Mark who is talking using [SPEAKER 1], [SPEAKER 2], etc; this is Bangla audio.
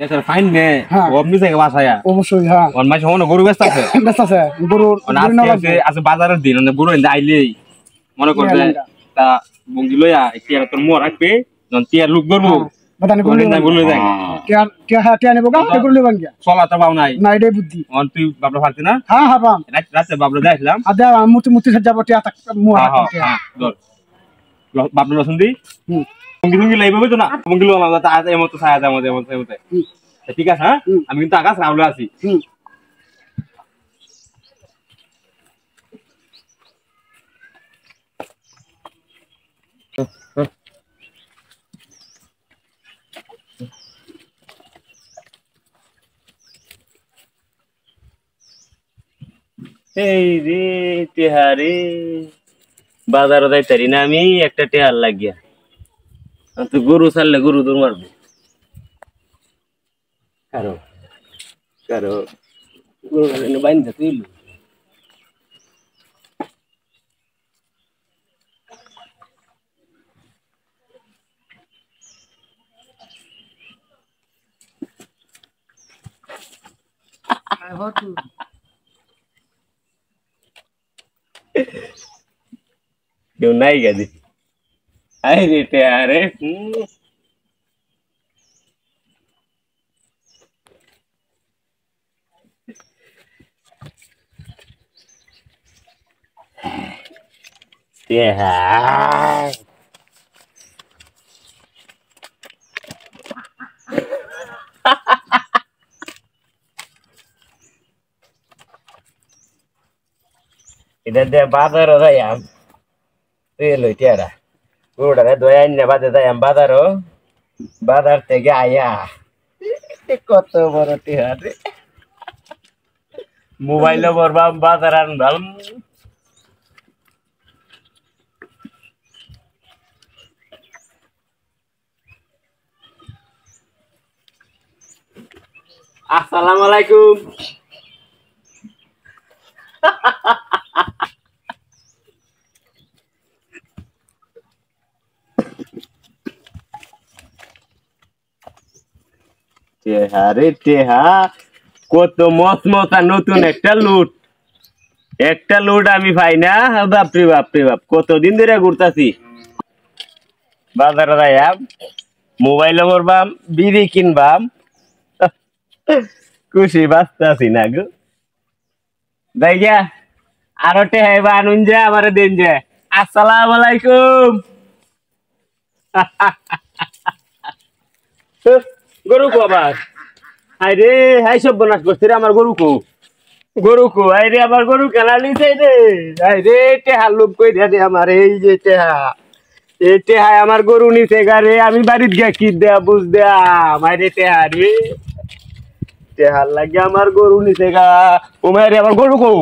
[SPEAKER 1] এটা ফাইন নে আপনি থেকে বাসায়া
[SPEAKER 2] অবশ্যই হ্যাঁ
[SPEAKER 1] অন মাস হনো গরু ব্যস্ত আছে
[SPEAKER 2] গরু
[SPEAKER 1] আছে বাজারের দিন মানে গরু আইলেই মনে করবে তা বঙ্গি লইয়া কি আর তোর মোয়া রাখবে যখন তিয়ার লুক করবো
[SPEAKER 2] বাদানি
[SPEAKER 1] বলে যায়
[SPEAKER 2] টিয়া নেবো গা গরু নেবেন গিয়া
[SPEAKER 1] চলা তো পাও নাই
[SPEAKER 2] না এটাই বুদ্ধি
[SPEAKER 1] অন তুই বাবলা ফারতি না
[SPEAKER 2] হ্যাঁ হ্যাঁ পাম
[SPEAKER 1] রাতে বাবলা যাইছিলাম
[SPEAKER 2] আদা মুতি যাবো টিয়া মোয়া
[SPEAKER 1] বাবলা রসুন দি বঙ্গি বঙ্গি লাইবে তো না বঙ্গি লো আমার আজ এমতো ছায়া যায় এমতো ঠিক আছে হ্যাঁ আমি কিন্তু আকাশ রাউলে আছি এই রে তেহারে বাজারে যাইতারি না আমি একটা টেহার লাগিয়া তো গরু ছাড়লে গরু দৌড় মারবো কারো কারো গরু বাইন্দা তুই কেউ নাই গেছে আই রে তেহারে তেহার এটা দিয়ে বাজারও যাইয়াম তেল হইতেরা গরুটারে দয়া আইনে বাদে যাইয়াম বাজারও বাজার থেকে আয়া কত বড় টিহার মোবাইলে বরবাম বাজার আনবাম আসসালামু আলাইকুম টেহা রে টেহা কত মস মশা নতুন একটা লুট আমি পাই না বাপরে বাপ কতদিন ধরে ঘুরতাছি বাজারে যাইয়াম মোবাইলে করবাম বিড়ি কিনবাম খুশি বাঁচতাছি না গো যাই গিয়া আরো টেহা এবার আনুন যে আমার দিন যে আসসালামু আলাইকুম গরু কো আবার আরে হাই সব বনাস করছে রে আমার গরু কো আরে আমার গরু কেনা নিছে রে আরে টেহা লোক কই দে আমার এই যে টেহা আমার গরু নিছে গারে আমি বাড়িতে গিয়া কি দেয়া বুঝ দেয়া আরে টেহা রে টেহার লাগে আমার গরু নিছে গা ও মারে আমার গরু কো